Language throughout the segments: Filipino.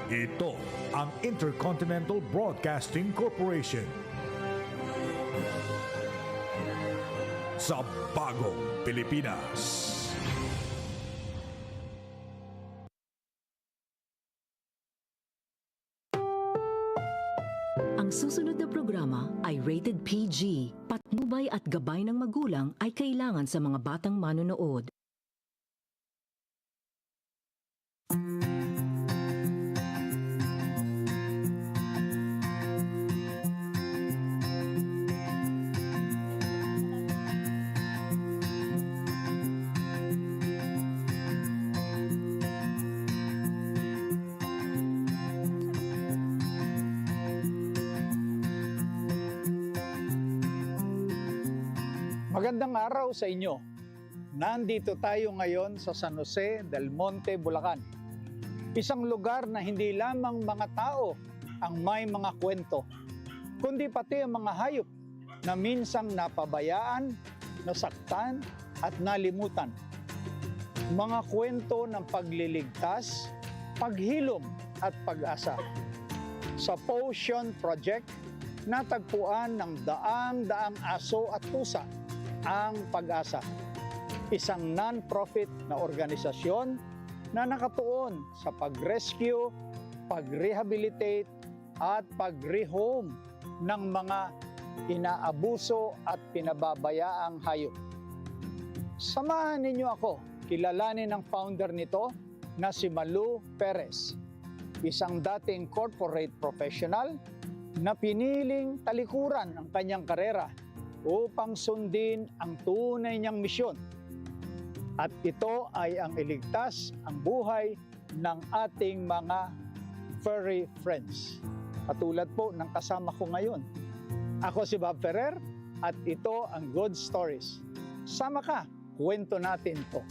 Ito ang Intercontinental Broadcasting Corporation. Sa bagong Pilipinas. Ang susunod na programa ay rated PG. Patnubay at gabay ng magulang ay kailangan sa mga batang manonood. Magandang araw sa inyo. Nandito tayo ngayon sa San Jose del Monte, Bulacan. Isang lugar na hindi lamang mga tao ang may mga kwento, kundi pati ang mga hayop na minsang napabayaan, nasaktan at nalimutan. Mga kwento ng pagliligtas, paghilom at pag-asa. Sa Potion Project, natagpuan ng daang-daang aso at pusa ang pag-asa, isang non-profit na organisasyon na nakatuon sa pag-rescue, pag-rehabilitate at pag-rehome ng mga inaabuso at pinababayaang hayop. Samahan ninyo ako, kilalanin ang founder nito na si Bob Ferrer, isang dating corporate professional na piniling talikuran ang kanyang karera upang sundin ang tunay niyang misyon. At ito ay ang iligtas ang buhay ng ating mga furry friends. Katulad po ng kasama ko ngayon. Ako si Bob Ferrer at ito ang Good Stories. Sama ka, kwento natin to.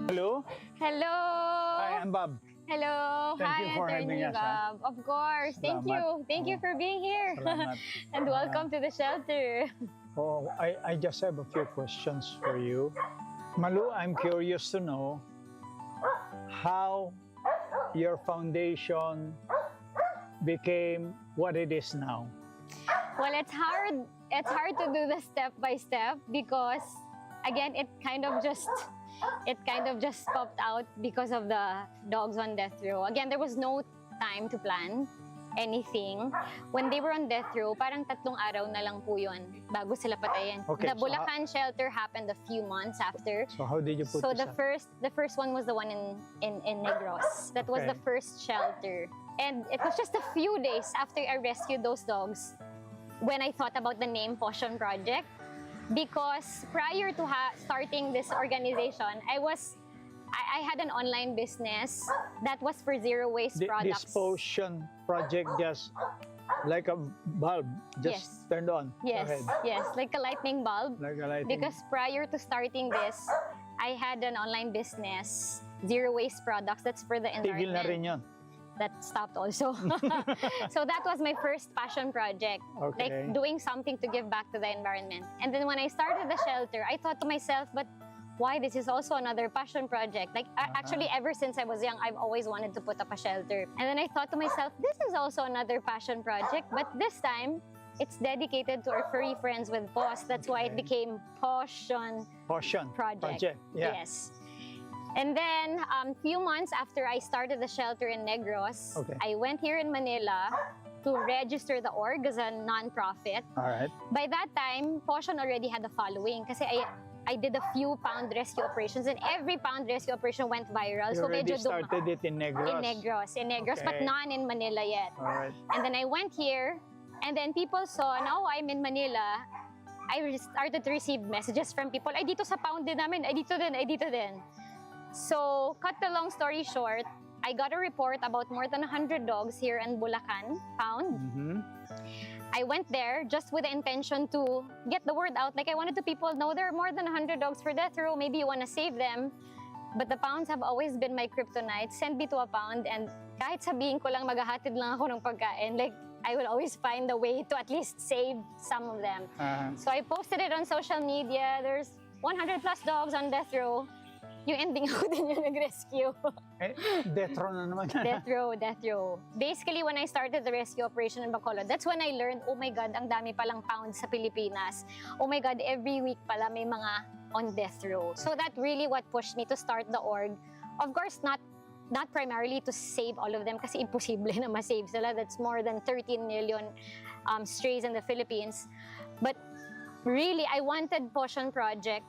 Hello? Hello! Hi, I'm Bob. Hello! Thank you for having us, Bob. Of course. Thank you. Salamat. Thank you for being here. Salamat. And welcome to the shelter. Oh, I just have a few questions for you. Malu, I'm curious to know how your foundation became what it is now. Well, it's hard. It's hard to do the step by step because, again, it kind of just popped out because of the dogs on death row. Again, there was no time to plan anything. When they were on death row, parang 3 araw na lang po yun bago sila patayin. Okay, The Bulacan shelter happened a few months after. So how did you put So this the up? first one was the one in Negros. That was Okay. the first shelter. And it was just a few days after I rescued those dogs when I thought about the name Potion Project. Because prior to starting this organization, I had an online business that was for zero waste products. This Potion Project just like a bulb, just Yes. turned on. Yes, Go ahead. yes, like a lightning bulb. Like a lighting. Because prior to starting this, I had an online business, zero waste products. That's for the Tigil na rin environment. yun. That stopped also. So that was my first passion project, Okay. like doing something to give back to the environment. And then when I started the shelter, I thought to myself, but why, this is also another passion project. Like actually, ever since I was young, I've always wanted to put up a shelter. And then I thought to myself, this is also another passion project, but this time it's dedicated to our furry friends with paws. That's why it became Potion Project. Yeah. Yes. And then, few months after I started the shelter in Negros, Okay. I went here in Manila to register the org as a non-profit. All right. By that time, Potion already had a following kasi I did a few pound rescue operations, and every pound rescue operation went viral. You So already medyo started it in Negros. In Negros, but Okay. none in Manila yet. All right. And then I went here, and then people saw, now I'm in Manila, I started to receive messages from people, ay dito sa pound din namin, ay dito din. So, cut the long story short, I got a report about more than 100 dogs here in Bulacan, pound. Mhm. I went there just with the intention to get the word out. Like, I wanted to people know there are more than 100 dogs for death row. Maybe you want to save them. But the pounds have always been my kryptonite. Send me to a pound, and kahit sabihin ko lang maghahatid lang ako ng pagkain, like, I will always find a way to at least save some of them. So I posted it on social media. There's 100 plus dogs on death row. Yung ending ako din yung nag-rescue. Death row na naman. Death row. Basically, when I started the rescue operation in Bacolod, that's when I learned, oh my God, ang dami palang pounds sa Pilipinas. Oh my God, every week pala may mga on death row. So that really what pushed me to start the org. Of course, not primarily to save all of them kasi imposible na ma-save sila. That's more than 13 million strays in the Philippines. But really, I wanted Potion Project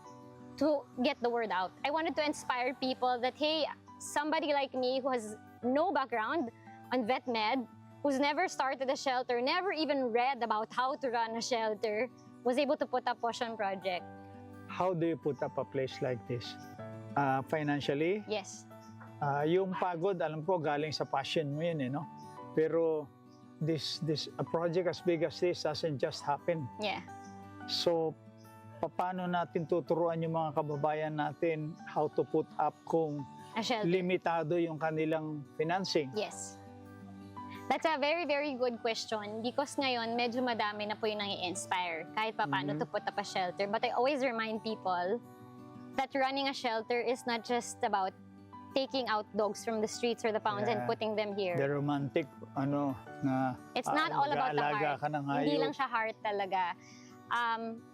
to get the word out. I wanted to inspire people that, hey, somebody like me who has no background on vet med, who's never started a shelter, never even read about how to run a shelter, was able to put up Potion Project. How do you put up a place like this? Financially? Yes. Yung pagod, alam ko, galing sa passion mo yun, no? Pero a project as big as this doesn't just happen. Yeah. So, paano natin tuturuan yung mga kababayan natin how to put up kung A shelter. limitado yung kanilang financing? Yes. That's a very, very good question because ngayon medyo madami na po yung nang-i-inspire kahit pa paano to put up a shelter. But I always remind people that running a shelter is not just about taking out dogs from the streets or the pounds and putting them here. The romantic, na It's not all about the mag-aalaga heart. ka ng Hindi hayop. lang siya heart talaga.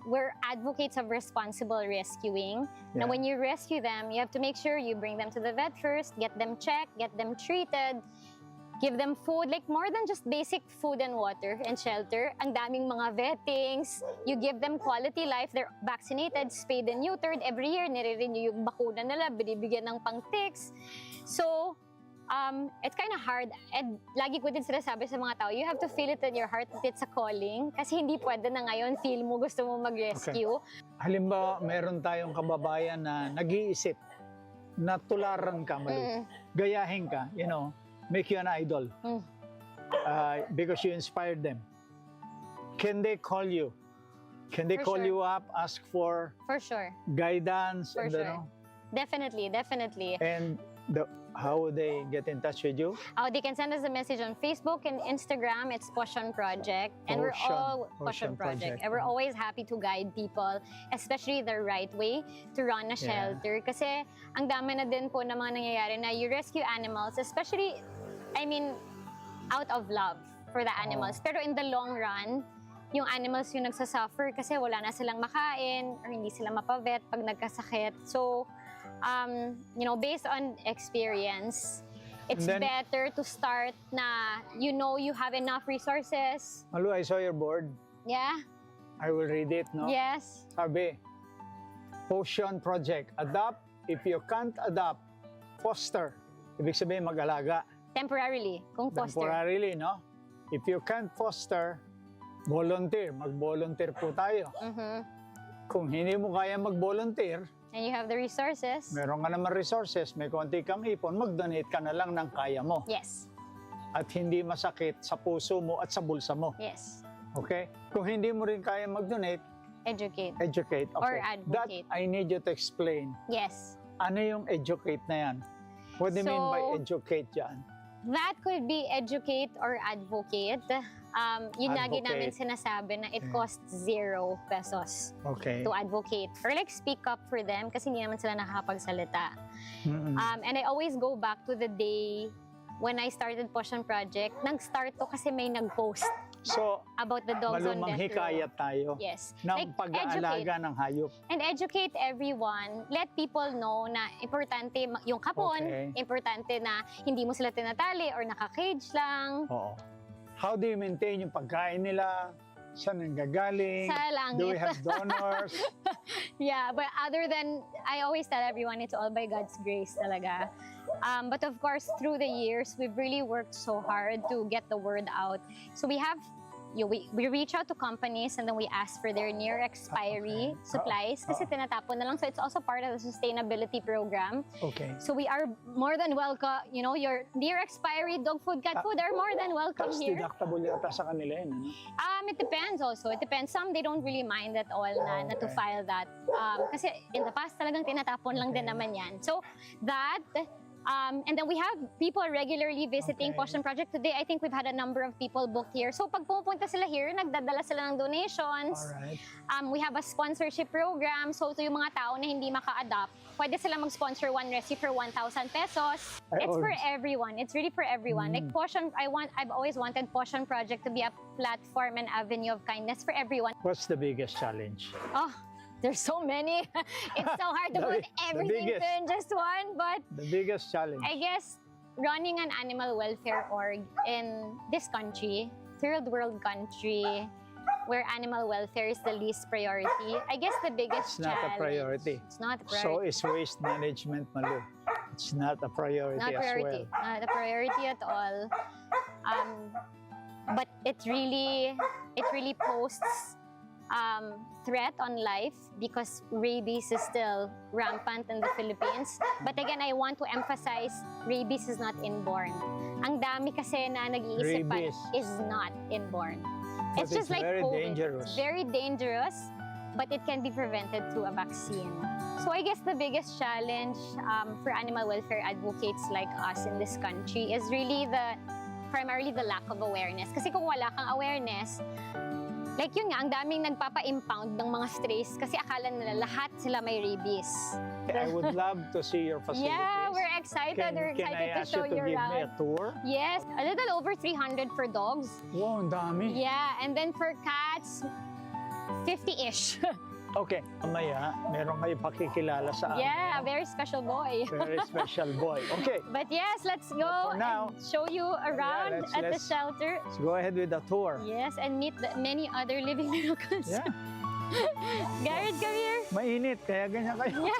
We're advocates of responsible rescuing. Now, when you rescue them, you have to make sure you bring them to the vet first, get them checked, get them treated, give them food, like more than just basic food and water and shelter. Ang daming mga vettings. You give them quality life. They're vaccinated, spayed and neutered. Every year, nire-renew yung bakuna nila, binibigyan ng pang-ticks. So, it's kind of hard. And lagi ko din sinasabi sa mga tao, you have to feel it in your heart that it's a calling. Kasi hindi pwede na ngayon, feel mo, gusto mo mag-rescue. Halimbawa, meron tayong kababayan na nag-iisip na tularan ka, gayahin ka, make you an idol. Because you inspired them. Can they call you? Can they For call sure. you up, ask for sure. guidance? For and sure. Definitely. And how would they get in touch with you? They can send us a message on Facebook and Instagram. It's Potion Project. And we're all Potion Project. And we're always happy to guide people, especially the right way to run a shelter. Kasi ang dami na din po na mga nangyayari na you rescue animals, especially, out of love for the animals. Pero in the long run, yung animals yung nagsasuffer kasi wala na silang makain or hindi sila mapavet pag nagkasakit. So, based on experience, it's better to start na you have enough resources. Malu, I saw your board. Yeah? I will read it, no? Yes. Sabi, Potion Project. Adopt. If you can't adopt, foster. Ibig sabihin, mag-alaga. Temporarily, kung foster. Temporarily, no? If you can't foster, volunteer. Mag-volunteer po tayo. Kung hindi mo kaya mag-volunteer, And you have the resources. meron ka naman resources, may konti kang ipon, mag-donate ka na lang ng kaya mo. Yes. At hindi masakit sa puso mo at sa bulsa mo. Yes. Okay? Kung hindi mo rin kaya mag-donate, Educate. educate. Okay. Or advocate. That I need you to explain. Yes. Ano yung educate na yan? What do you mean by educate yan? That could be educate or advocate. Yun lagi namin Advocate. sinasabi na it costs 0 pesos Okay. to advocate. Or like speak up for them kasi hindi naman sila nakakapagsalita. And I always go back to the day when I started Potion Project. Nag-start to kasi may nag-post So, about the dogs on malumang death row. hikayat tayo Yes. ng pag-aalaga ng hayop. And educate everyone. Let people know na importante yung kapon, Okay. importante na hindi mo sila tinatali or naka-cage lang. Oo. How do you maintain yung pagkain nila? Saan nanggagaling? Sa langit. Do we have donors? Yeah, but other than, I always tell everyone it's all by God's grace talaga. But of course, through the years, we've really worked so hard to get the word out. So we have, we reach out to companies and then we ask for their near expiry supplies kasi tinatapon na lang. So it's also part of the sustainability program. Okay. So we are more than welcome, you know, your near expiry dog food, cat food are more than welcome Tapos here. deductible yata sa kanila yun, ano? It depends also. It depends. Some, they don't really mind at all na to file that. Kasi in the past, talagang tinatapon lang din naman yan. So that, and then we have people regularly visiting Potion Project. Today, I think we've had a number of people booked here. So pag pumupunta sila here, nagdadala sila ng donations. Alright. We have a sponsorship program. So yung mga tao na hindi maka-adopt, pwede sila mag-sponsor one rescue for 1,000 pesos. It's for everyone. It's really for everyone. Like Potion, I've always wanted Potion Project to be a platform and avenue of kindness for everyone. What's the biggest challenge? Oh, there's so many. It's so hard to put everything in just one, but The biggest challenge. I guess running an animal welfare org in this country, third world country, where animal welfare is the least priority, I guess the biggest It's not a challenge. priority. It's not a priority. So is waste management, Malu. It's not a priority Not as priority. well. Not a priority at all. But it really posts threat on life because rabies is still rampant in the Philippines. But again, I want to emphasize, rabies is not inborn. Ang dami kasi na nag-iisip pa Rabies. is not inborn. But It's just like very COVID. dangerous. It's very dangerous, but it can be prevented through a vaccine. So I guess the biggest challenge for animal welfare advocates like us in this country is really primarily the lack of awareness. Kasi kung wala kang awareness, like yun nga, ang daming nagpapa-impound ng mga strays kasi akala nila lahat sila may rabies. I would love to see your facilities. Yeah, we're excited. We're Can I excited to ask show you to you give me a around. tour? Yes, a little over 300 for dogs. Wow, ang dami. Yeah, and then for cats, 50-ish. Okay, mamaya, meron kayo pakikilala sa amin. Yeah, a very special boy. Very special boy. Okay, But yes, let's go for now, and show you around let's- at the let's- shelter. let's go ahead with the tour. Yes, and meet the many other living miracles. Yeah, Garrett, come here. mainit, kaya ganyan kayo.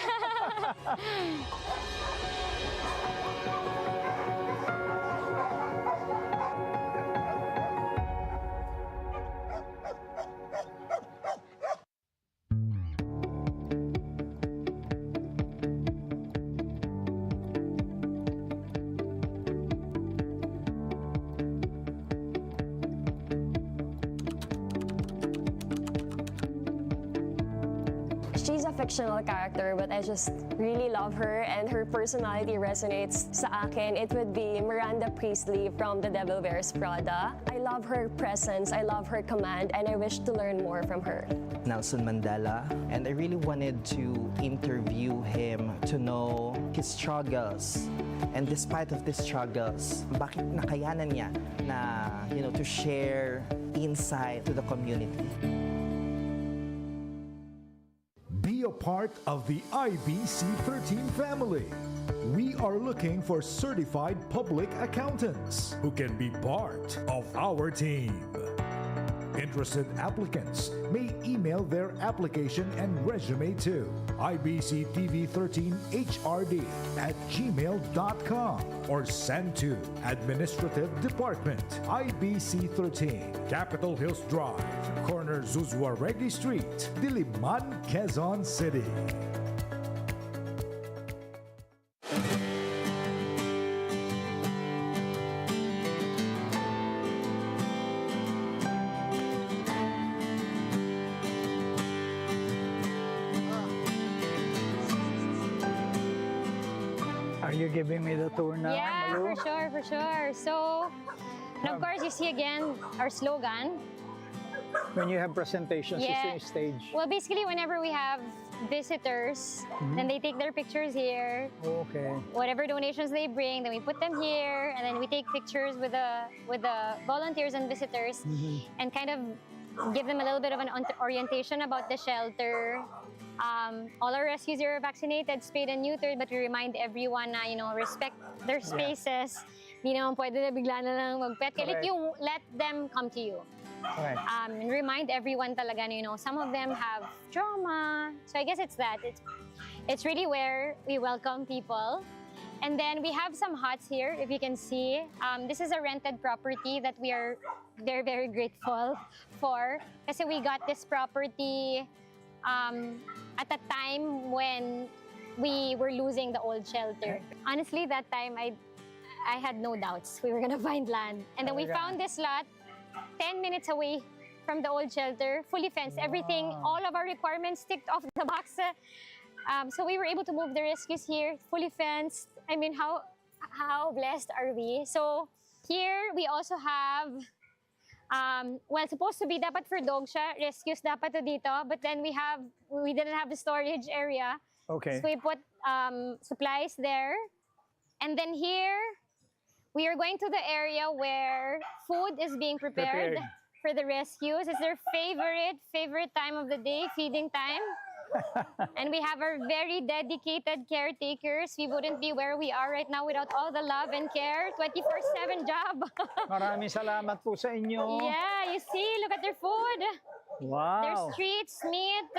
She's a fictional character, but I just really love her and her personality resonates sa akin. It would be Miranda Priestley from The Devil Wears Prada. I love her presence, I love her command, and I wish to learn more from her. Nelson Mandela, and I really wanted to interview him to know his struggles. And despite of these struggles, bakit nakayanan niya na, to share insight to the community. Be a part of the IBC 13 family. We are looking for certified public accountants who can be part of our team. Interested applicants may email their application and resume to ibc tv13hrd@gmail.com or send to Administrative Department, IBC 13, Capitol Hills Drive, corner Zuzua Reggie Street, Diliman, Quezon City. Are you giving me the tour now, Yeah, Malu? for sure. So, and of course, you see again our slogan. When you have presentations, Yeah. it's in stage. Well, basically, whenever we have visitors, then they take their pictures here. Okay. Whatever donations they bring, then we put them here, and then we take pictures with the volunteers and visitors, and kind of give them a little bit of an orientation about the shelter. All our rescues are vaccinated, spayed and neutered, but we remind everyone na, respect their spaces. Hindi naman pwede na bigla na lang mag-pet. Let them come to you. Okay. And remind everyone talaga, some of them have trauma. So I guess it's that. It's really where we welcome people. And then we have some huts here, if you can see. This is a rented property that we are very, very grateful for. Kasi we got this property at a time when we were losing the old shelter. Honestly, that time I had no doubts we were gonna find land. And then we found this lot 10 minutes away from the old shelter, fully fenced, everything, all of our requirements ticked off the box. So we were able to move the rescues here, fully fenced. I mean, how blessed are we? So here we also have, well, supposed to be dapat for dog siya, rescues dapat to dito, but then we didn't have the storage area. Okay. So we put supplies there. And then here, we are going to the area where food is being prepared for the rescues. It's their favorite time of the day, feeding time. And we have our very dedicated caretakers. We wouldn't be where we are right now without all the love and care. 24/7 job. Maraming salamat po sa inyo. Yeah, you see, look at their food. Wow. There's treats, meat,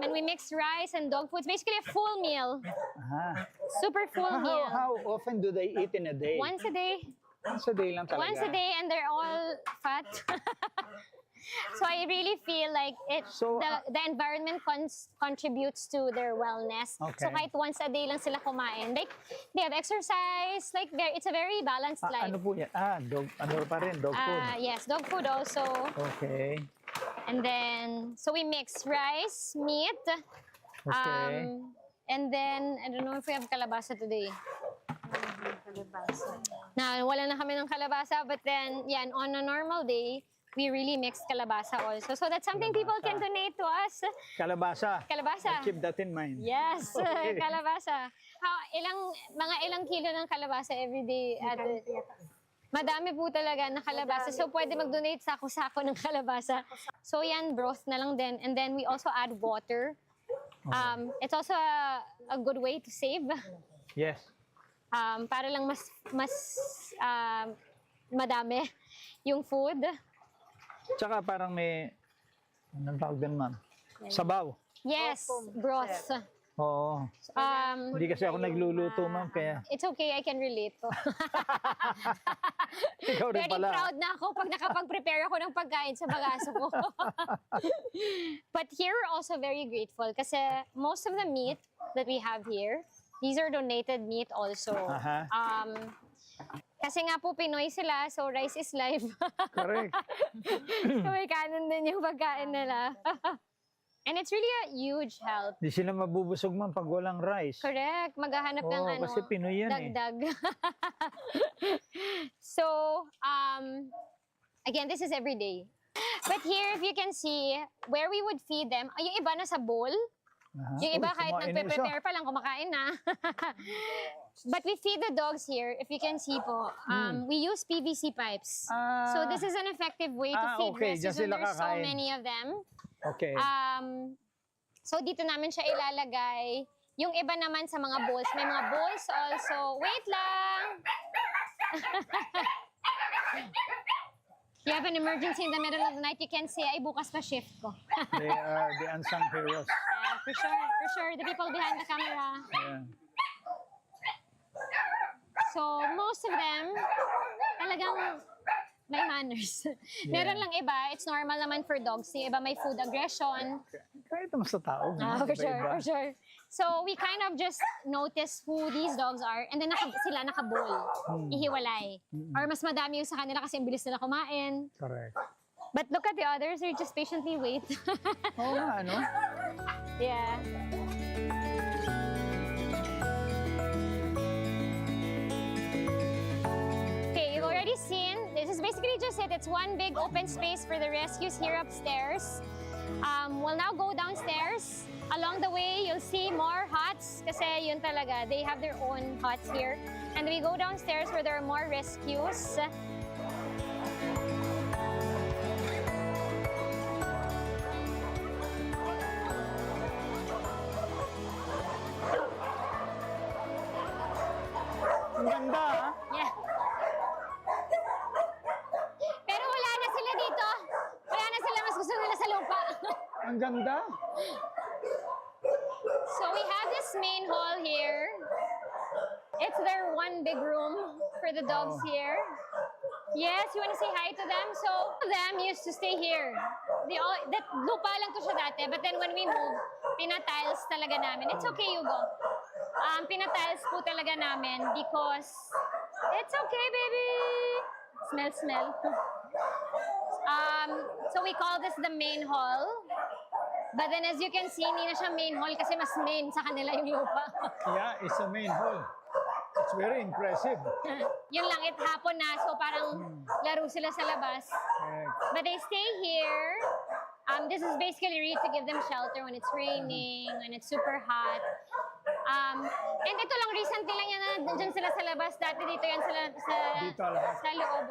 and we mix rice and dog food. It's basically a full meal. Super full meal. How often do they eat in a day? Once a day. Once a day lang talaga. Once a day, and they're all fat. So I really feel like the environment contributes to their wellness. Okay. So kahit once a day lang sila kumain. Like, they have exercise. Like, it's a very balanced life. Ano po yan? Dog food. Yes, dog food also. Okay. And then, so we mix rice, meat. Okay. And then, I don't know if we have kalabasa today. Wala na kami ng kalabasa, but then, yeah, on a normal day, we really mix kalabasa also. So that's something people can donate to us. Kalabasa. Kalabasa. Keep that in mind. Yes, Okay. kalabasa. Mga ilang kilo ng kalabasa every day. Madami po talaga na kalabasa. So pwede mag-donate sako-sako ng kalabasa. So yan, broth na lang din. And then we also add water. It's also a good way to save. Yes. Para lang mas madami yung food. Tsaka parang may, anong tawag din, ma'am? Sabaw. Yes, broth. Oo. Hindi kasi ako nagluluto, ma'am, kaya. It's okay, I can relate to. Ikaw rin Very pala. proud na ako pag nakapag-prepare ako ng pagkain sa bagaso ko. But here we're also very grateful kasi most of the meat that we have here, these are donated meat also. Kasi nga po Pinoy sila, so rice is life. Correct. So may kanin din yung pagkain nila. And it's really a huge help. Di sila mabubusog, ma'am, pag walang rice. Correct. Maghahanap ng kasi Pinoy yan dagdag. So, again, this is every day. But here, if you can see, where we would feed them, yung iba na sa bowl. Yung iba kahit nagpe-prepare pa lang, kumakain na. But we feed the dogs here, if you can see po. We use PVC pipes. So this is an effective way to feed rescues when there's so many of them. Okay. So dito namin siya ilalagay. Yung iba naman sa mga bowls. May mga bowls also. Wait lang! You have an emergency in the middle of the night, you can say, ay, bukas pa shift ko. They are the unsung heroes. For sure. The people behind the camera. Yeah. So, most of them, talagang may manners. Meron lang iba, it's normal naman for dogs. Yung iba may food aggression. Kahit naman sa tao. For sure. So, we kind of just notice who these dogs are and then sila nakabowl. Ihiwalay. Or mas madami yung sa kanila kasi ang bilis nila kumain. Correct. But look at the others, they just patiently wait. Oo nga, ano? Yeah. Okay, you've already seen, this is basically just it. It's one big open space for the rescues here upstairs. We'll now go downstairs. Along the way, you'll see more huts kasi yun talaga. They have their own huts here. And we go downstairs where there are more rescues. Ang ganda, ha? Yeah. Pero wala na sila Ang ganda. So we have this main hall here. It's their one big room for the dogs here. Yes, you want to say hi to them? So, them used to stay here. Lupa lang to siya dati, but then when we moved, pinatiles talaga namin. It's okay, Hugo. Pinatiles po talaga namin because it's okay, baby. Smell. So we call this the main hall. But then as you can see, hindi na siya main hall kasi mas main sa kanila yung lupa. Yeah, it's a main hall. It's very impressive. Yun lang, it hapon na. So parang laro sila sa labas. But they stay here. This is basically really to give them shelter when it's raining, when it's super hot. And ito lang, recently lang yan na dyan sila sa labas. Dati dito yan sila sa loob.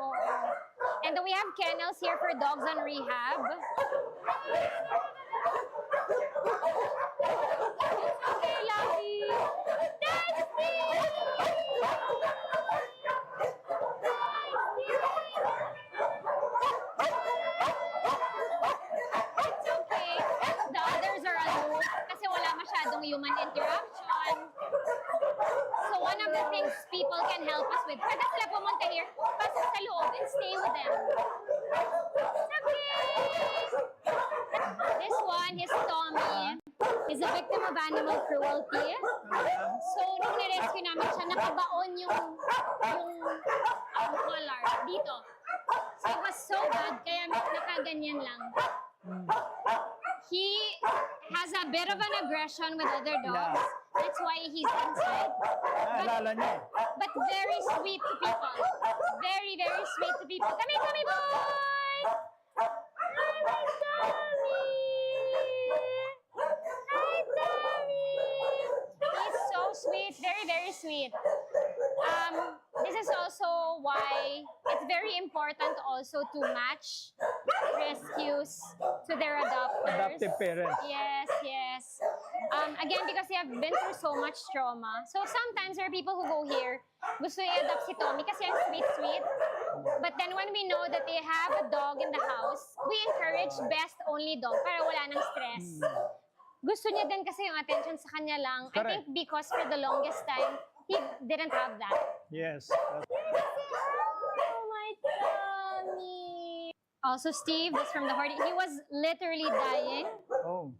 And then we have kennels here for dogs on rehab. Okay, Lucky. It's okay. The others are aloof kasi wala masyadong human interaction. So one of the things people can help us with, pwede sila pumunta here, pasok sa loob and stay with them. It's okay. This one, his Tommy, is a victim of animal cruelty. So, nung nirescue namin siya, nakabaon yung collar dito. So, it was so bad, kaya nakaganyan lang. He has a bit of an aggression with other dogs. That's why he's inside. Naalala niya. But very sweet to people. Very, very sweet to people. Come here, boy! Hi, my Tommy! Hi, Tommy! He's so sweet. Very, very sweet. This is also why it's very important also to match rescues to their adopters. Adoptive parents. Yes. Again, because they have been through so much trauma. So sometimes there are people who go here, gusto i-adopt si Tommy kasi ang sweet. But then when we know that they have a dog in the house, we encourage best only dog para wala nang stress. Gusto niya din kasi yung attention sa kanya lang. Correct. I think because for the longest time, he didn't have that. Yes. Oh, my Tommy. Also, Steve, that's from the heart. He was literally dying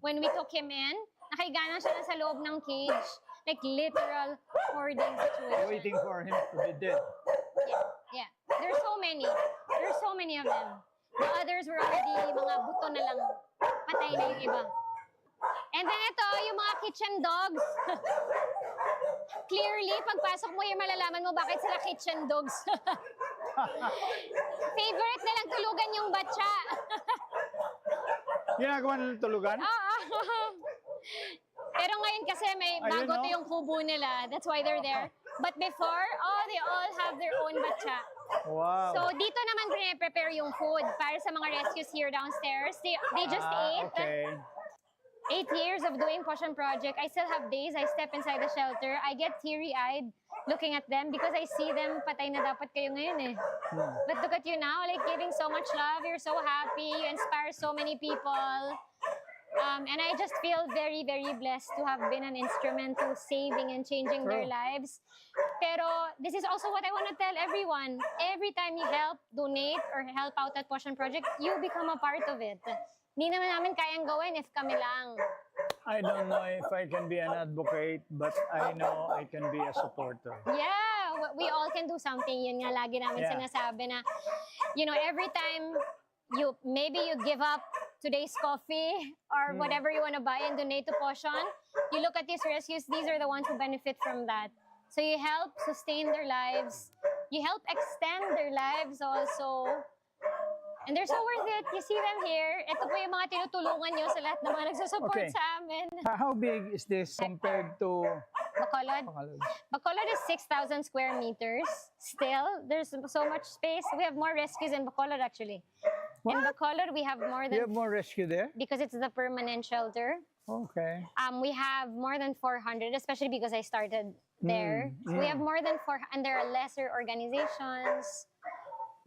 when we took him in. Nakahiga na siya sa loob ng cage. Like literal hoarding situation. Waiting for him to be dead. Yeah. There's so many. There's so many of them. The others were already mga buto na lang. Patay na yung iba. And then ito, yung mga kitchen dogs. Clearly, pagpasok mo here, malalaman mo bakit sila kitchen dogs. Favorite na lang tulugan yung batya. Ginagawa nilang tulugan? Pero ngayon kasi may bago to yung kubo nila. That's why they're there. But before, they all have their own batya. Wow. So dito naman prepare yung food para sa mga rescues here downstairs. They just ate. Okay. 8 years of doing Caution Project. I still have days I step inside the shelter. I get teary-eyed looking at them because I see them, patay na dapat kayo ngayon eh. But look at you now, like giving so much love. You're so happy. You inspire so many people. And I just feel very, very blessed to have been an instrument to saving and changing their lives. Pero this is also what I want to tell everyone. Every time you help, donate, or help out at Caution Project, you become a part of it. Hindi naman namin kayang gawin if kami lang. I don't know if I can be an advocate, but I know I can be a supporter. Yeah, we all can do something. Yun nga lagi namin sinasabi na, you know, every time maybe you give up today's coffee or whatever you want to buy and donate to Caution, you look at these rescues, these are the ones who benefit from that. So you help sustain their lives. You help extend their lives also. And they're so worth it. You see them here. Ito po yung mga tinutulungan nyo sa lahat ng mga nagsusupport sa amin. How big is this compared to Bacolod? Bacolod is 6,000 square meters. Still, there's so much space. We have more rescues in Bacolod actually. What? In Bacolod, we have more than... You have more rescue there? Because it's the permanent shelter. Okay. We have more than 400, especially because I started there. So we have more than 400, and there are lesser organizations,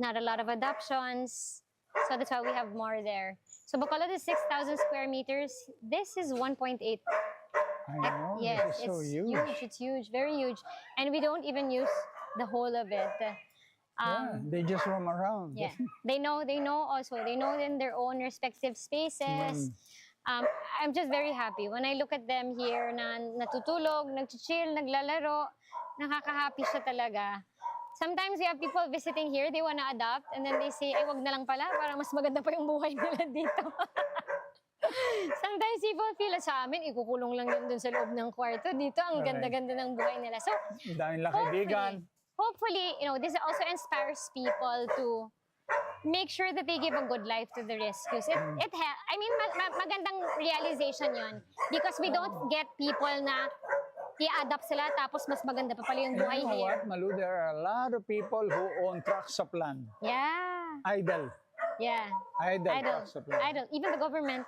not a lot of adoptions. So that's why we have more there. So Bacolod is 6,000 square meters. This is 1.8. I know, Yes, this is so it's huge. huge. It's huge, very huge. And we don't even use the whole of it. Yeah, they just roam around. Yeah, they know also. They know in their own respective spaces. I'm just very happy when I look at them here na natutulog, nagchichill, naglalaro. Nakaka-happy siya talaga. Sometimes we have people visiting here, they wanna adopt, and then they say, ay, wag na lang pala, para mas maganda pa yung buhay nila dito. Sometimes people feel sa amin, ikukulong lang yun dun sa loob ng kwarto. Dito, ang ganda-ganda ng buhay nila. So, Dahil lang kaibigan. hopefully, this also inspires people to make sure that they give a good life to the rescues. Magandang realization yun. Because we don't get people na i-adapt sila tapos mas maganda pa pala yung buhay You know here. what, Malu? There are a lot of people who own trucks of land. Yeah. Idle. Yeah. Idle trucks of land. Idle. Even the government.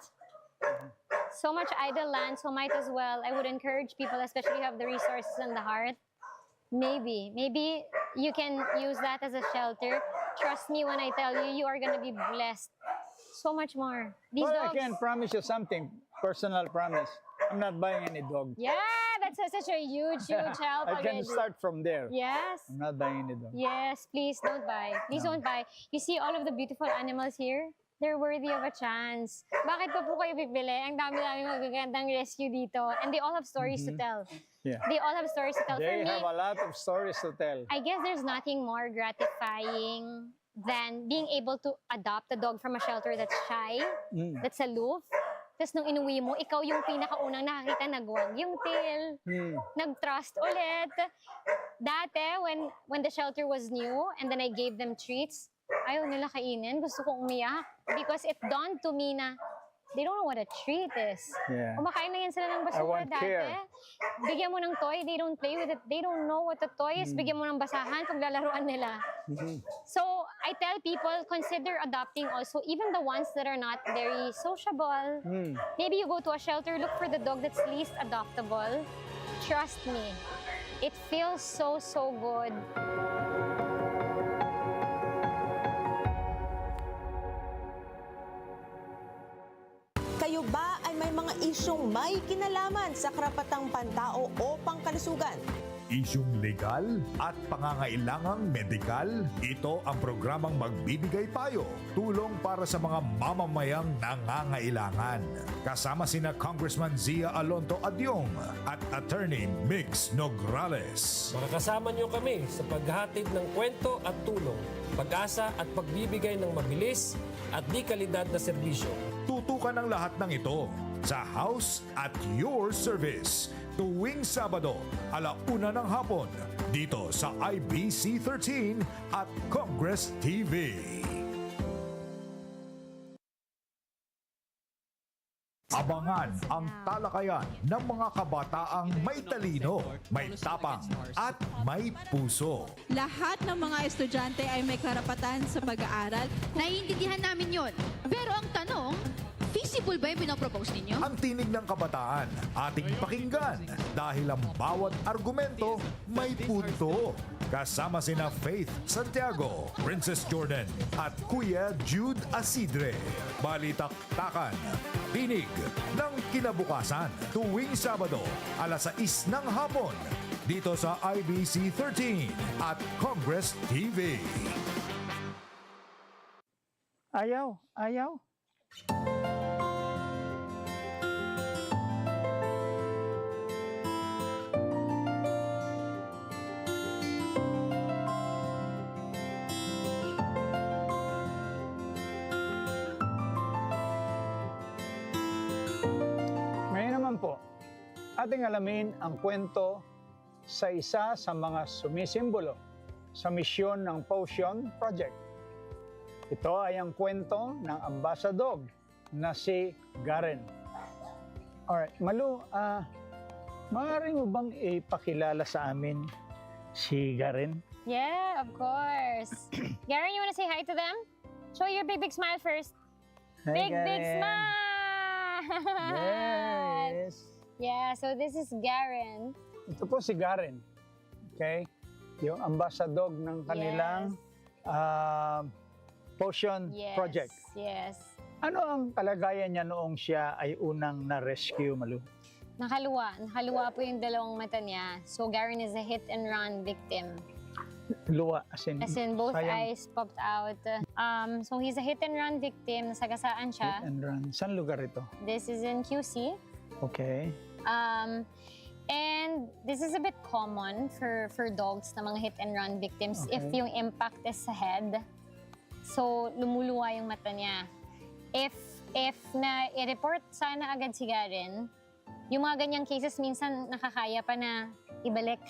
So much idle land, so might as well. I would encourage people, especially who have the resources and the heart. Maybe you can use that as a shelter. Trust me when I tell you, you are going to be blessed so much more. These Well, I dogs. can promise you something. Personal promise. I'm not buying any dog. Yeah, that's such a huge help I already. can start from there. Yes. I'm not buying any dog. Yes, please don't buy. Please don't buy. You see all of the beautiful animals here? They're worthy of a chance. Bakit pa po kayo bibili? Ang dami-dami magagandang rescue dito. And they all have stories to tell. Yeah. They all have stories to tell. They For me, have a lot of stories to tell. I guess there's nothing more gratifying than being able to adopt a dog from a shelter that's shy, that's aloof. Tapos nung inuwi mo, ikaw yung pinakaunang nakakita, nagwag yung tail, nag-trust ulit. Dati, when the shelter was new, and then I gave them treats, ayaw nila kainin, gusto kong umiyak. Because it dawned to me na, they don't know what a treat is. Yeah. Kumakain na yan sila ng I basura want dati. care. Bigyan mo ng toy, they don't play with it. They don't know what a toy is. Bigyan mo ng basahan, paglalaruan nila. So, I tell people, consider adopting also, even the ones that are not very sociable. Maybe you go to a shelter, look for the dog that's least adoptable. Trust me, it feels so good. Kayo ba ay may mga isyong may kinalaman sa karapatang pantao o pangkalusugan? Isyung legal at pangangailangang medikal, ito ang programang magbibigay payo, tulong para sa mga mamamayang nangangailangan. Kasama sina Congressman Zia Alonto Adyong at Attorney Mix Nograles. Makakasama niyo kami sa paghahatid ng kwento at tulong, pag-asa at pagbibigay ng mabilis at di kalidad na serbisyo. Tutukan ang lahat ng ito sa House at Your Service tuwing Sabado, 1:00 ng hapon, dito sa IBC 13 at Congress TV. Abangan ang talakayan ng mga kabataang may talino, may tapang at may puso. Lahat ng mga estudyante ay may karapatan sa pag-aaral. Naiintindihan namin yon. Pero ang tanong, feasible ba yung pinapropose ninyo? Ang tinig ng kabataan, ating pakinggan dahil ang bawat argumento may punto. Kasama sina Faith Santiago, Princess Jordan at Kuya Jude Asidre. Balitaktakan, tinig ng kinabukasan tuwing Sabado, 6:00 ng hapon dito sa IBC 13 at Congress TV. Ayaw. Ngayon naman po, ating alamin ang kwento sa isa sa mga sumisimbolo sa misyon ng Potion Project. Ito ay ang kwento ng ambasador na si Garen. Alright, Malu, maaari mo bang ipakilala sa amin si Garen? Yeah, of course. Garen, you wanna say hi to them? Show your big smile first. Hi, Big Garen. smile! Yes. Yeah, so this is Garen. Ito po si Garen. Okay? Yung ambasador ng kanilang Potion Yes. Project. Yes. Ano ang kalagayan niya noong siya ay unang na-rescue, Malu? Nakaluwa po yung dalawang mata niya. So Garen is a hit and run victim. Luwa, as in Both sayang. eyes popped out. So he's a hit and run victim. Nasagasaan siya. Hit and run. Saan lugar ito? This is in QC. Okay. And this is a bit common for dogs na mga hit and run victims if Okay. yung impact is sa head. So lumuluwa yung mata niya. If na i-report sana agad si Garen, yung mga ganyang cases minsan nakakaya pa na ibalik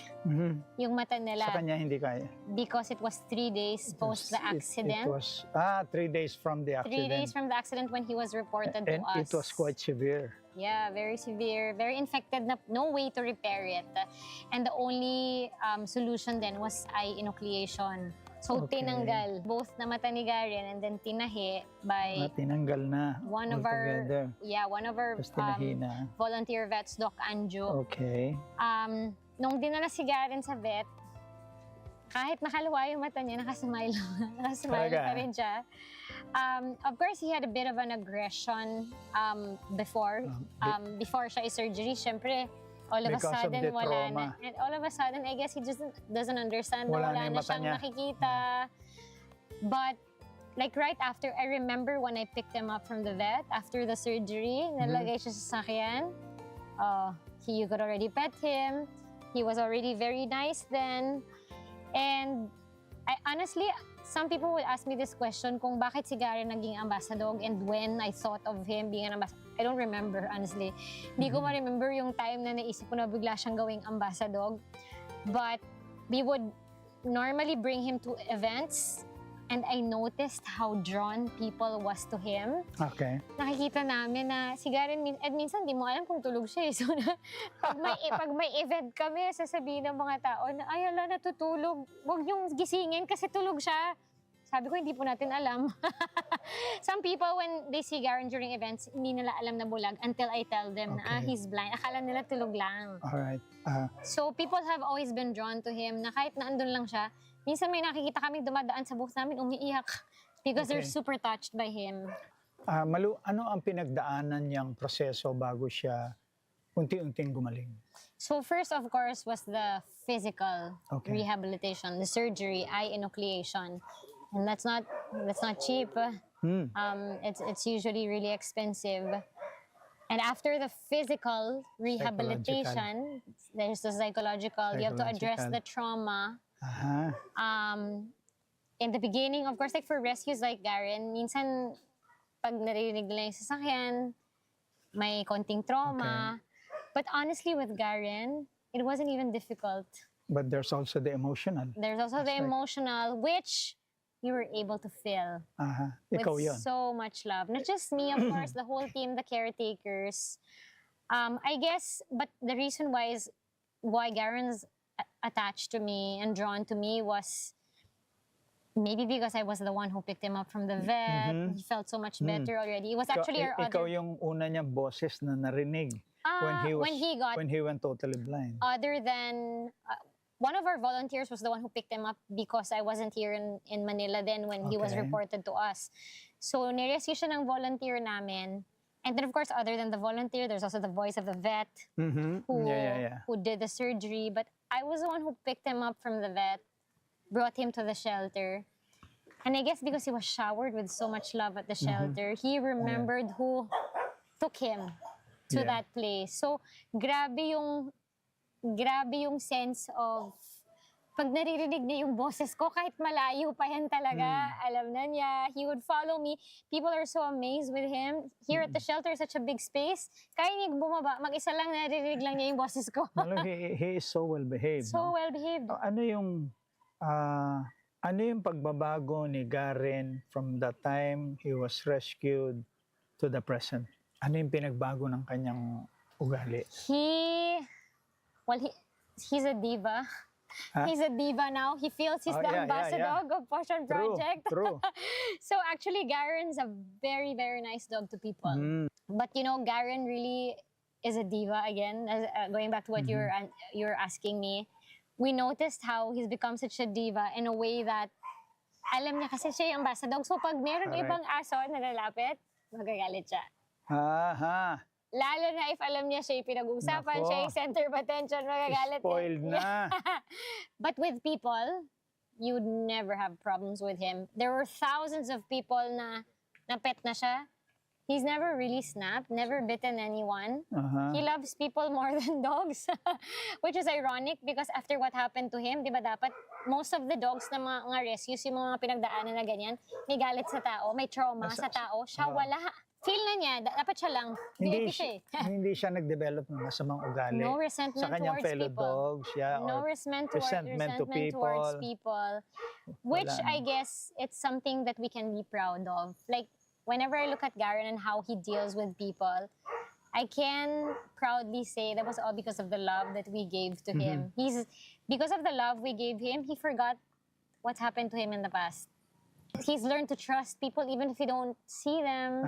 yung mata nila Sa kanya hindi kaya. because it was 3 days post the accident. It was 3 days from the 3 accident. days from the accident when he was reported to And us. it was quite severe. Yeah, very severe, very infected na no way to repair it. And the only solution then was eye enucleation. So Okay. tinanggal both na mata ni Garen and then tinahi by Tinanggal na one of our altogether. one of our Tapos tinahina. volunteer vets, Doc Anjo. Okay. Nung dinala si Garen sa vet, kahit nakaluwa yung mata niya, nakasmile. Nakasmile Talaga? pa rin siya. Of course, he had a bit of an aggression before siya i-surgery. Siyempre, all of a Because of sudden, the wala trauma. na. And all of a sudden, I guess he just doesn't understand na Wala na wala yung na mata siyang niya. nakikita. But, like right after, I remember when I picked him up from the vet, after the surgery, nalagay siya sa sasakyan. You could already pet him. He was already very nice then. And honestly, some people will ask me this question kung bakit si Garen naging ambassador and when I thought of him being an ambassador. I don't remember, honestly. Hindi ko ma-remember yung time na naisip ko na bigla siyang gawing ambassador. But we would normally bring him to events and I noticed how drawn people was to him. Okay. Nakikita namin na si Garen, minsan di mo alam kung tulog siya eh. So, pag may event kami, sasabihin ng mga tao na, ay, ala, natutulog. Huwag yung gisingin kasi tulog siya. Sabi ko, hindi po natin alam. Some people, when they see Garen during events, hindi nila alam na bulag until I tell them na, he's blind. Akala nila tulog lang. Alright. So, people have always been drawn to him na kahit na andun lang siya, minsan may nakikita kami dumadaan sa booth namin, umiiyak because they're super touched by him. Malu, ano ang pinagdaanan niyang proseso bago siya unti-unting gumaling? So first, of course, was the physical Okay. rehabilitation, the surgery, eye enucleation. And that's not cheap. It's usually really expensive. And after the physical rehabilitation, there's the psychological. You have to address the trauma. In the beginning, of course, like for rescues like Garen, minsan pag narinig nila yung sasakyan, may konting trauma. But honestly, with Garen, it wasn't even difficult. But there's also the emotional. There's also the emotional, which you were able to feel Ikaw with yun. so much love. Not just me, of course, the whole team, the caretakers. I guess, but the reason why Garen's attached to me and drawn to me was maybe because I was the one who picked him up from the vet. He felt so much better already. It was actually our Ikaw other... yung una niyang boses na narinig when he went totally blind. Other than... one of our volunteers was the one who picked him up because I wasn't here in Manila then when he was reported to us. So, nirescue siya ng volunteer namin. And then, of course, other than the volunteer, there's also the voice of the vet who did the surgery. But I was the one who picked him up from the vet, brought him to the shelter. And I guess because he was showered with so much love at the shelter, he remembered who took him to that place. So, grabe yung sense of pag naririnig niya yung boses ko, kahit malayo pa yan talaga, alam na niya. He would follow me. People are so amazed with him. Here at the shelter, such a big space. Kaya niya bumaba, mag-isa lang naririnig lang niya yung boses ko. He is so well-behaved. So well-behaved. Ano yung pagbabago ni Garen from the time he was rescued to the present? Ano yung pinagbago ng kanyang ugali? He's a diva. He's a diva now. He feels he's the ambassador of Potion Project. True. So actually, Garen's a very, very nice dog to people. But you know, Garen really is a diva again. Going back to what you're asking me, we noticed how he's become such a diva in a way that alam niya kasi siya yung ambassador. So pag meron Correct. ibang aso na lalapit, magagalit siya. Aha. Lalo na if alam niya siya yung pinag-uusapan, Nako. siya yung center of attention, magagalit. Spoiled na. But with people, you'd never have problems with him. There were thousands of people na pet na siya. He's never really snapped, never bitten anyone. Aha. He loves people more than dogs, which is ironic because after what happened to him, di ba dapat most of the dogs na mga rescues, yung mga pinagdaanan na ganyan, may galit sa tao, may trauma sa tao, siya wala. Feel na niya, dapat siya lang. Hindi, siya. hindi siya nag-develop ng masamang ugali No resentment sa kanyang towards fellow people. dogs. Yeah, No or resentment to towards people. Which Wala. I guess it's something that we can be proud of. Like, whenever I look at Garen and how he deals with people, I can proudly say that was all because of the love that we gave to him. Because of the love we gave him, he forgot what happened to him in the past. He's learned to trust people even if you don't see them.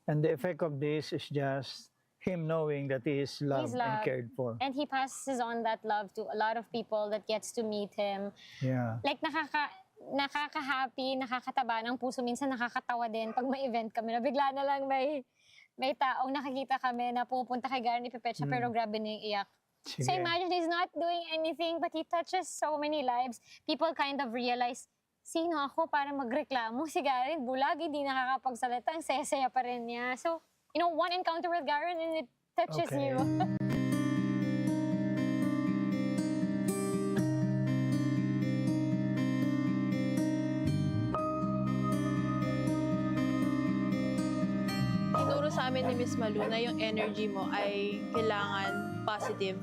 And the effect of this is just him knowing that he is loved and cared for. And he passes on that love to a lot of people that gets to meet him. Yeah. Like, nakaka-happy, nakakataba ng puso. Minsan nakakatawa din pag may event kami na bigla na lang may taong nakikita kami na pupunta kay Garen, ipipet siya, pero grabe na yung iyak. So Sige. imagine he's not doing anything but he touches so many lives. People kind of realize, sino ako para magreklamo? Si Garen, bulag, hindi nakakapagsalita, ang saya-saya pa rin niya. So, you know, one encounter with Garen and it touches Okay. you. Tinuro sa amin ni Miss Malu na yung energy mo ay kailangan positive.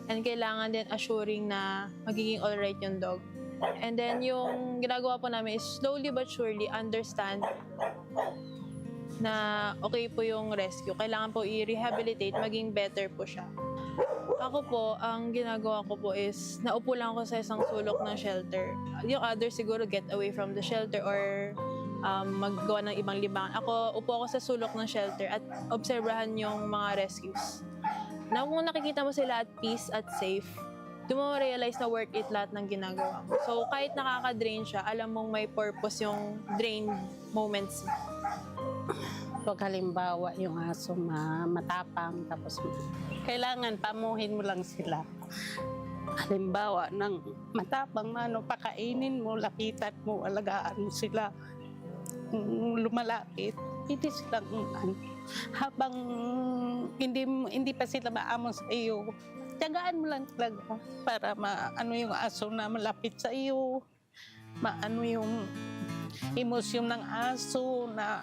And kailangan din assuring na magiging alright yung dog. And then yung ginagawa po namin is slowly but surely understand na okay po yung rescue. Kailangan po i-rehabilitate, maging better po siya. Ako po, ang ginagawa ko po is naupo lang ako sa isang sulok ng shelter. Yung others siguro get away from the shelter or maggawa ng ibang libangan. Ako, upo ako sa sulok ng shelter at obserbahan yung mga rescues. Na kung nakikita mo sila at peace at safe, doon mo realize na worth it lahat ng ginagawa mo. So, kahit nakaka-drain siya, alam mong may purpose yung drain moments. Pag halimbawa yung aso matapang, tapos kailangan pamuhin mo lang sila. Halimbawa, ng matapang, pakainin mo, lapitan mo, alagaan mo sila. Lumalapit, hindi silang habang hindi pa sila maamon sa iyo, tiyagaan mo lang talaga para maano yung aso na malapit sa iyo, maano yung emosyon ng aso na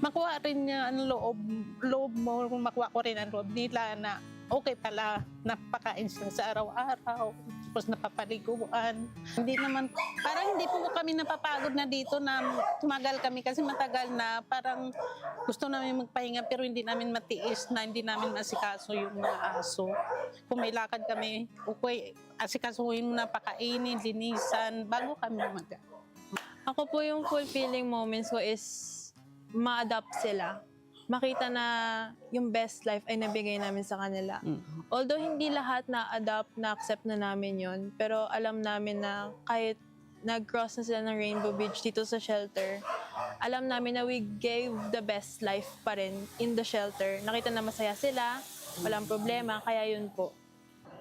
makuha rin niya ang loob mo, makuha ko rin ang loob nila na okay pala, napakain sila sa araw-araw, tapos napapaliguan. Hindi naman, parang hindi po kami napapagod na dito na tumagal kami kasi matagal na parang gusto namin magpahinga pero hindi namin matiis na hindi namin masikaso yung mga aso. Kung may lakad kami, okay, asikasuhin mo na, pakainin, linisan, bago kami mag. Ako po yung fulfilling moments ko is ma-adapt sila. Makita na yung best life ay nabigay namin sa kanila. Although hindi lahat na-adapt, na-accept na namin yon, pero alam namin na kahit nag-cross na sila ng Rainbow Bridge dito sa shelter, alam namin na we gave the best life pa rin in the shelter. Nakita na masaya sila, walang problema, kaya yun po.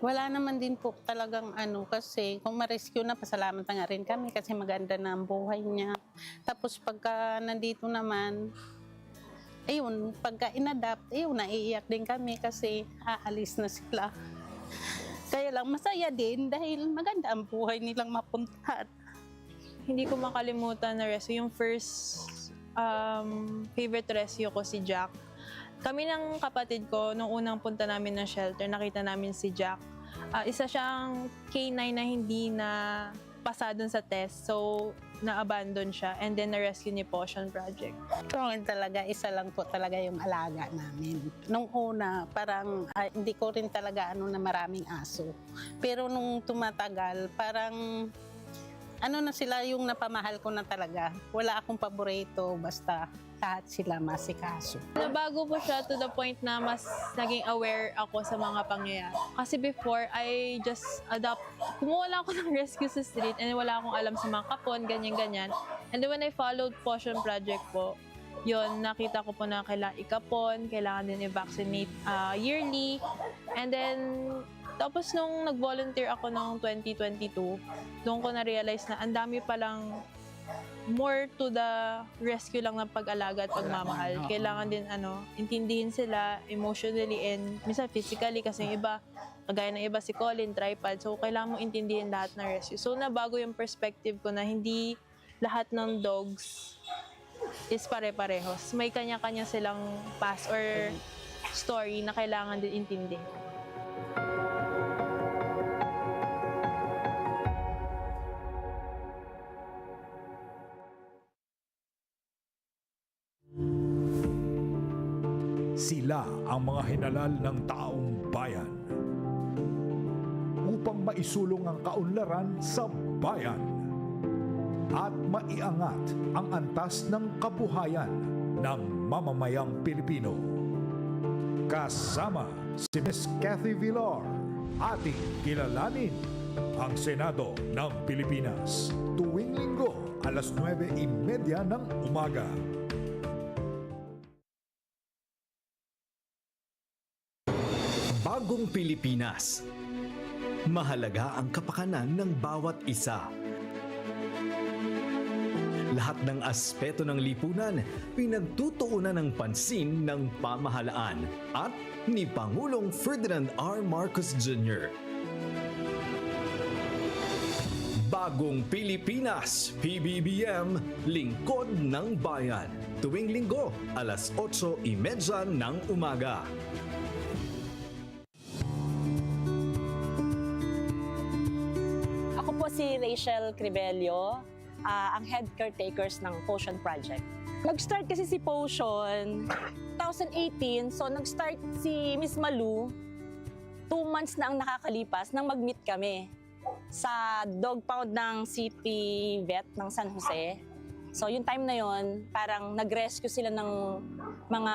Wala naman din po talagang kasi kung ma-rescue na, pasalamat na nga rin kami kasi maganda na ang buhay niya. Tapos pagka nandito naman, ayun, pagka in-adapt, ayun, naiiyak din kami kasi aalis na sila. Kaya lang masaya din dahil maganda ang buhay nilang mapuntahan. Hindi ko makalimutan na rescue. Yung first favorite rescue ko si Jack. Kami ng kapatid ko, nung unang punta namin ng shelter, nakita namin si Jack. Isa siyang K9 na hindi na pasa dun sa test. So, na-abandon siya. And then, na-rescue ni Potion Project. Noon talaga, isa lang po talaga yung alaga namin. Nung una, parang hindi ko rin talaga na maraming aso. Pero nung tumatagal, parang ano na sila yung napamahal ko na talaga. Wala akong paborito, basta lahat sila masikaso. Nabago po siya to the point na mas naging aware ako sa mga pangyayari. Kasi before, I just kumuha lang ako ng rescue sa street and wala akong alam sa mga kapon, ganyan-ganyan. And then when I followed Potion Project po, yun, nakita ko po na kailangan ikapon, kailangan din i-vaccinate yearly. And then, tapos nung nag-volunteer ako noong 2022, doon ko na-realize na ang dami palang more to the rescue lang ng pag-alaga at pagmamahal. Kailangan din intindihin sila emotionally and minsan physically kasi yung iba, kagaya ng iba si Colin, tripod. So, kailangan mo intindihin lahat ng rescue. So, nabago yung perspective ko na hindi lahat ng dogs is pare-parehos. May kanya-kanya silang past or story na kailangan din intindihin. Sila ang mga hinalal ng taong bayan upang maisulong ang kaunlaran sa bayan at maiangat ang antas ng kabuhayan ng mamamayang Pilipino. Kasama si Ms. Cathy Villar, ating kilalanin ang Senado ng Pilipinas tuwing linggo alas 9:30 ng umaga. Bagong Pilipinas. Mahalaga ang kapakanan ng bawat isa. Lahat ng aspeto ng lipunan pinagtutuunan ng pansin ng pamahalaan at ni Pangulong Ferdinand R. Marcos Jr. Bagong Pilipinas, PBBM, Lingkod ng Bayan. Tuwing linggo, alas 8:30 ng umaga. Ako po si Rachel Cribelio, ang head caretakers ng Potion Project. Nag-start kasi si Potion 2018, so nag-start si Miss Malu 2 months na ang nakakalipas nang mag-meet kami sa dog pound ng City Vet ng San Jose. So yung time na yon, parang nag-rescue sila ng mga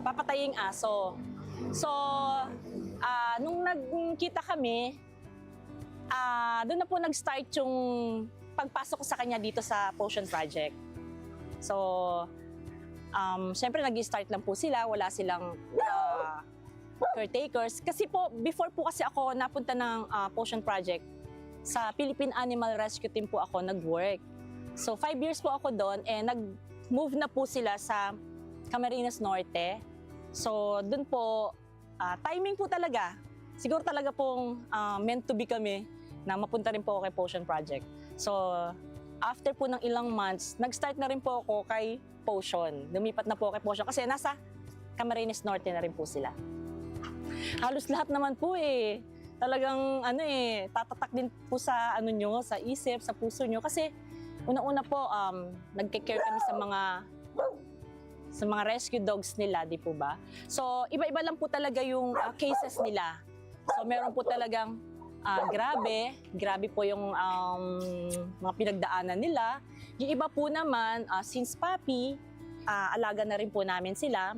papataying aso. So nung nagkita kami, doon na po nag-start yung pagpasok ko sa kanya dito sa Potion Project. So, syempre nag-start lang po sila, wala silang caretakers. Kasi po, before po kasi ako napunta ng Potion Project, sa Philippine Animal Rescue Team po ako nag-work. So, 5 years po ako doon, nag-move na po sila sa Camarines Norte. So, doon po, timing po talaga. Siguro talaga pong meant to be kami na mapunta rin po ako kay Potion Project. So, after po ng ilang months, nag-start na rin po ako kay Potion. Lumipat na po ako kay Potion kasi nasa Camarines Norte na rin po sila. Halos lahat naman po talagang tatatak din po sa sa isip, sa puso nyo. Kasi una-una po, nagke-care kami sa mga rescue dogs nila, di po ba? So, iba-iba lang po talaga yung cases nila. So, meron po talagang grabe po yung mga pinagdaanan nila. Yung iba po naman, since puppy, alaga na rin po namin sila.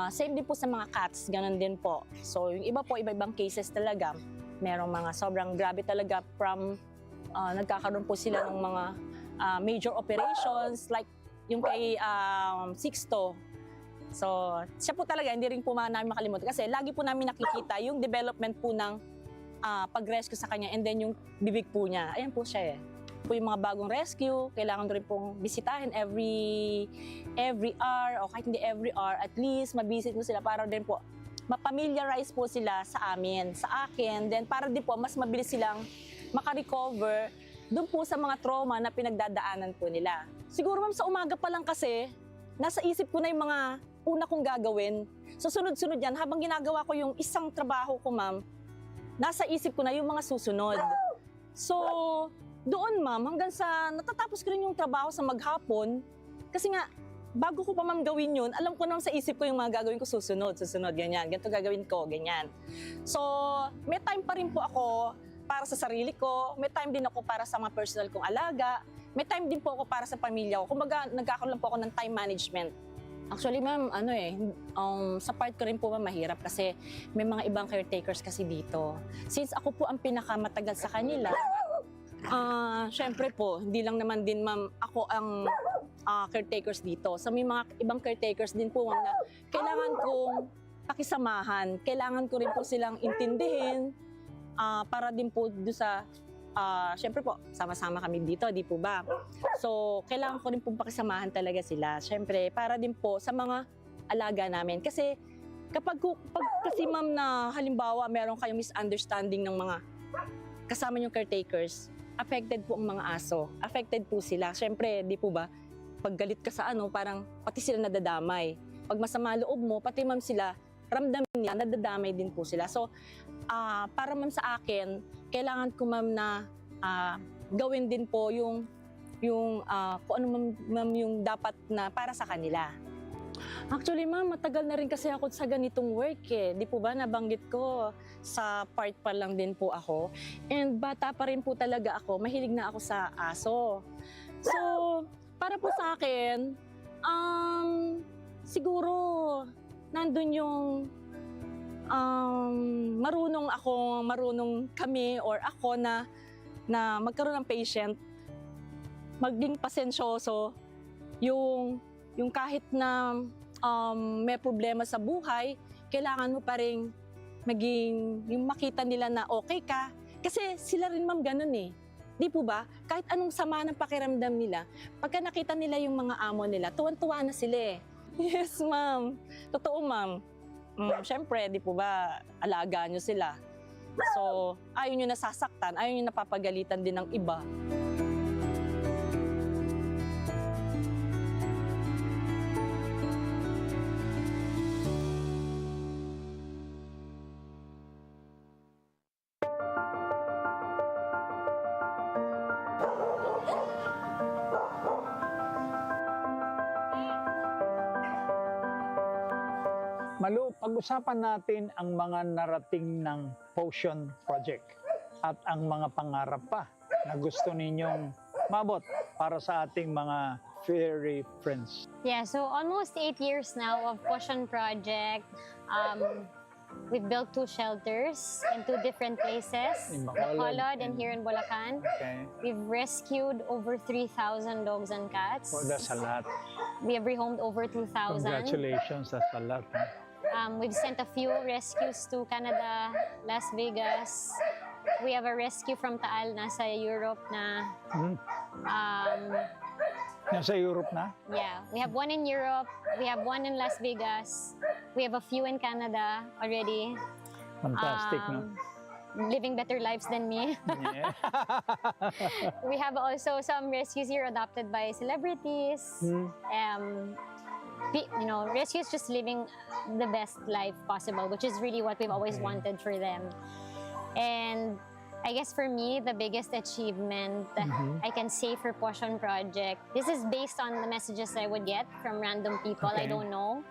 Same din po sa mga cats, ganun din po. So yung iba po, iba-ibang cases talaga. Merong mga sobrang grabe talaga from nagkakaroon po sila ng mga major operations like yung kay Sixto. So siya po talaga, hindi rin po namin makalimutan kasi lagi po namin nakikita yung development po ng pag-rescue sa kanya and then yung bibig po niya. Ayan po siya po yung mga bagong rescue, kailangan rin pong bisitahin every hour o kahit hindi every hour, at least mabisit mo sila para din po mapamiliarize po sila sa amin, sa akin, then para din po mas mabilis silang makarecover doon po sa mga trauma na pinagdadaanan po nila. Siguro ma'am, sa umaga pa lang kasi, nasa isip ko na yung mga una kong gagawin. So sunod-sunod yan, habang ginagawa ko yung isang trabaho ko ma'am, nasa isip ko na yung mga susunod. So, doon ma'am, hanggang sa natatapos ko rin yung trabaho sa maghapon, kasi nga, bago ko pa ma'am gawin yun, alam ko naman sa isip ko yung mga gagawin ko susunod, ganyan, ganito gagawin ko, ganyan. So, may time pa rin po ako para sa sarili ko, may time din ako para sa mga personal kong alaga, may time din po ako para sa pamilya ko. Kumbaga, nagkakaroon lang po ako ng time management. Actually, ma'am, sa part ko rin po, ma'am, mahirap kasi may mga ibang caretakers kasi dito. Since ako po ang pinakamatagal sa kanila, syempre po, hindi lang naman din, ma'am, ako ang caretakers dito. So may mga ibang caretakers din po, ma'am, na kailangan kong pakisamahan. Kailangan ko rin po silang intindihin para din po doon sa syempre po, sama-sama kami dito, di po ba? So, kailangan ko rin pong pakisamahan talaga sila. Syempre, para din po sa mga alaga namin. Kasi, kasi ma'am na halimbawa, meron kayong misunderstanding ng mga kasama yung caretakers, affected po ang mga aso. Affected po sila. Syempre, di po ba? Pag galit ka sa parang pati sila nadadamay. Pag masama loob mo, pati ma'am sila, ramdamin nila, nadadamay din po sila. So, para ma'am sa akin, kailangan ko ma'am na gawin din po yung kung ano ma'am yung dapat na para sa kanila. Actually ma'am, matagal na rin kasi ako sa ganitong work eh. Di po ba nabanggit ko, sa part pa lang din po ako. And bata pa rin po talaga ako, mahilig na ako sa aso. So, para po sa akin, siguro nandun yung marunong kami or ako na magkaroon ng patient, maging pasensyoso, yung kahit na may problema sa buhay, kailangan mo pa rin yung makita nila na okay ka. Kasi sila rin ma'am ganun eh. Di po ba? Kahit anong sama ng pakiramdam nila, pagka nakita nila yung mga amo nila, tuwan-tuwa na sila eh. Yes ma'am. Totoo ma'am. Siyempre, di po ba, alagaan nyo sila. So, ayaw nyo nasasaktan, ayaw nyo napapagalitan din ng iba. Malu, pag-usapan natin ang mga narating ng Potion Project at ang mga pangarap pa na gusto ninyong mabot para sa ating mga furry friends. Yeah, so almost 8 years now of Potion Project. We've built 2 shelters in 2 different places, In Bacolod and here in Bulacan. Okay. We've rescued over 3,000 dogs and cats. Oh, that's a lot. We have rehomed over 2,000. Congratulations, that's a lot. We've sent a few rescues to Canada, Las Vegas. We have a rescue from Taal, nasa Europe na. Nasa Europe na? Yeah, we have one in Europe, we have one in Las Vegas, we have a few in Canada already. Fantastic, no? Living better lives than me. Yeah. We have also some rescues here adopted by celebrities. Rescues just living the best life possible, which is really what we've always wanted for them. And I guess for me, the biggest achievement I can say for Potion Project, this is based on the messages I would get from random people I don't know.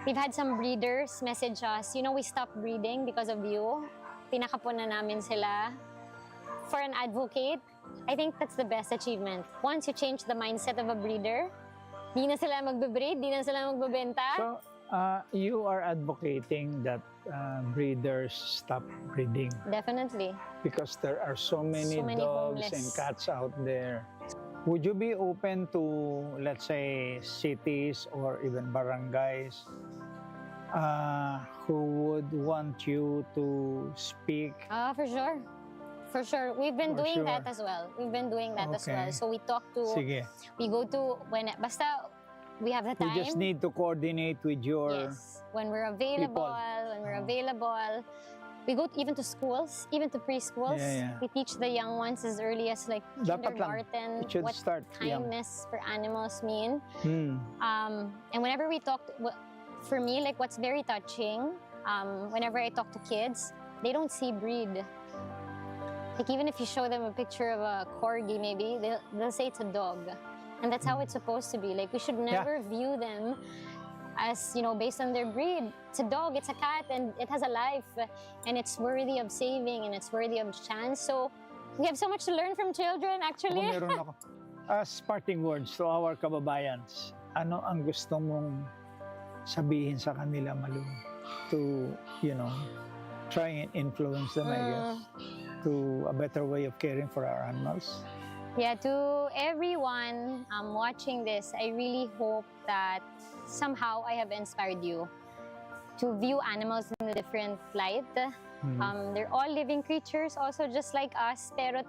We've had some breeders message us, we stopped breeding because of you. Pinakapon na namin sila. For an advocate, I think that's the best achievement. Once you change the mindset of a breeder, di na sila magbe-breed, di na sila magbebenta. So, you are advocating that breeders stop breeding. Definitely. Because there are so many dogs homeless and cats out there. Would you be open to, let's say, cities or even barangays who would want you to speak? For sure. For sure. We've been doing that as well. We've been doing that as well. So we talk to, Sige. we go to, basta we have the time. We just need to coordinate with your Yes. When we're available, we go even to schools, even to preschools. Yeah. We teach the young ones as early as like Dapat lang. kindergarten It should what start young. kindness for animals mean. Hmm. And whenever we talk, for me, like what's very touching, whenever I talk to kids, they don't see breed. Like even if you show them a picture of a corgi, maybe they'll say it's a dog, and that's how it's supposed to be. Like we should never view them as, based on their breed. It's a dog, it's a cat, and it has a life, and it's worthy of saving, and it's worthy of chance. So we have so much to learn from children, actually. Meron ako. As parting words to our kababayans, ano ang gusto mong sabihin sa kanila, Malu? To, try and influence them, I guess, to a better way of caring for our animals. Yeah, to everyone watching this, I really hope that somehow I have inspired you to view animals in a different light. They're all living creatures, also just like us, pero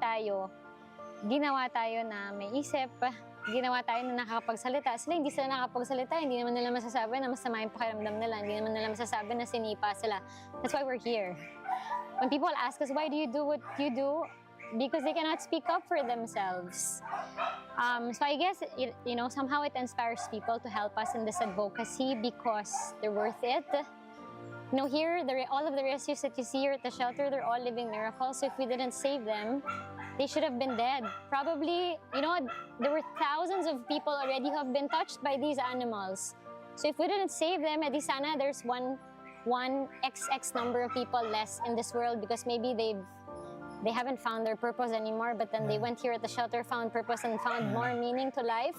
ginawa tayo na may isip, ginawa tayo na nakakapagsalita. Sila hindi sila nakakapagsalita, hindi naman nila masasabi na masama yung pakiramdam nila, hindi naman nila masasabi na sinipa sila. That's why we're here. When people ask us, why do you do what you do? Because they cannot speak up for themselves. So I guess, somehow it inspires people to help us in this advocacy because they're worth it. Here, all of the rescues that you see here at the shelter, they're all living miracles. So if we didn't save them, they should have been dead. Probably, there were thousands of people already who have been touched by these animals. So if we didn't save them, edi sana there's one XX number of people less in this world because maybe they haven't found their purpose anymore, but then they went here at the shelter, found purpose, and found more meaning to life.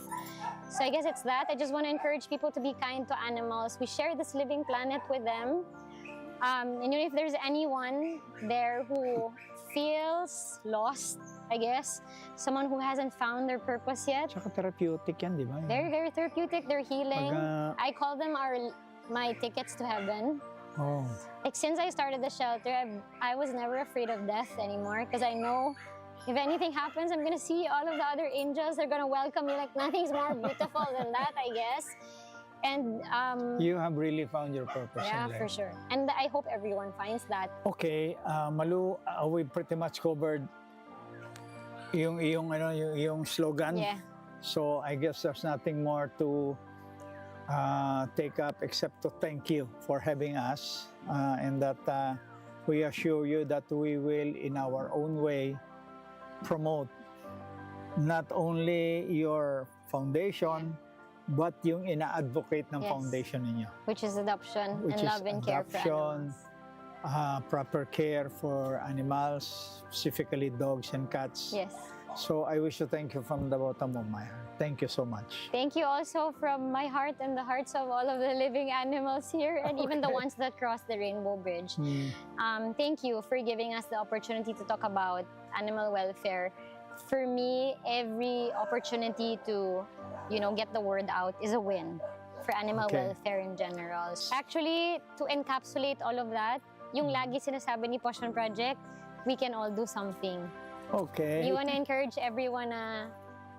So I guess it's that. I just want to encourage people to be kind to animals. We share this living planet with them. And if there's anyone there who feels lost, I guess, someone who hasn't found their purpose yet. Tsaka therapeutic yan, di ba? They're very therapeutic, they're healing. I call them my tickets to heaven. Oh. Like since I started the shelter, I was never afraid of death anymore because I know if anything happens, I'm gonna see all of the other angels. They're gonna welcome me like nothing's more beautiful than that, I guess. And you have really found your purpose. Yeah, for sure. And I hope everyone finds that. Okay, Malu, we pretty much covered yung slogan. Yeah. So I guess there's nothing more to take up except to thank you for having us and that we assure you that we will in our own way promote not only your foundation but yung ina-advocate ng foundation ninyo. Which is adoption and love and care for animals. Proper care for animals, specifically dogs and cats. Yes. So I wish to thank you from the bottom of my heart. Thank you so much. Thank you also from my heart and the hearts of all of the living animals here and even the ones that cross the Rainbow Bridge. Thank you for giving us the opportunity to talk about animal welfare. For me, every opportunity to, get the word out is a win for animal welfare in general. Actually, to encapsulate all of that, yung lagi sinasabi ni Passion Project, we can all do something. Okay. You want to encourage everyone na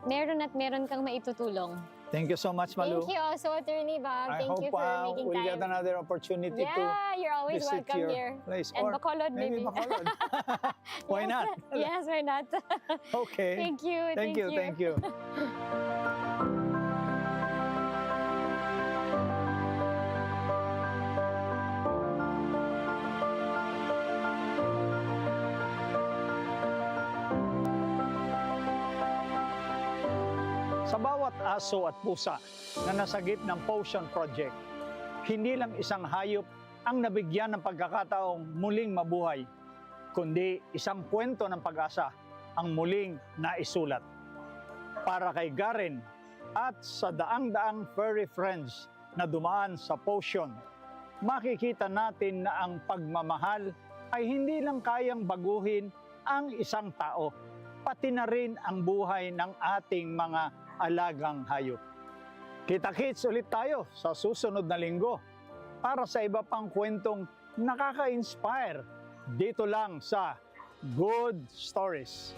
meron kang maitutulong. Thank you so much, Malu. Thank you also, Attorney Bob. Thank you for making we'll time. get another opportunity to you're always visit welcome your here. place. And Or Bacolod, maybe maybe. Bacolod. Why not? Yes, why not? Okay. Thank you. Thank you. Sa bawat aso at pusa na nasagip ng Passion Project, hindi lang isang hayop ang nabigyan ng pagkakataong muling mabuhay, kundi isang kwento ng pag-asa ang muling naisulat. Para kay Garen at sa daang-daang furry friends na dumaan sa Passion, makikita natin na ang pagmamahal ay hindi lang kayang baguhin ang isang tao, pati na rin ang buhay ng ating mga alagang hayop. Kita-kits ulit tayo sa susunod na linggo para sa iba pang kwentong nakaka-inspire dito lang sa Good Stories.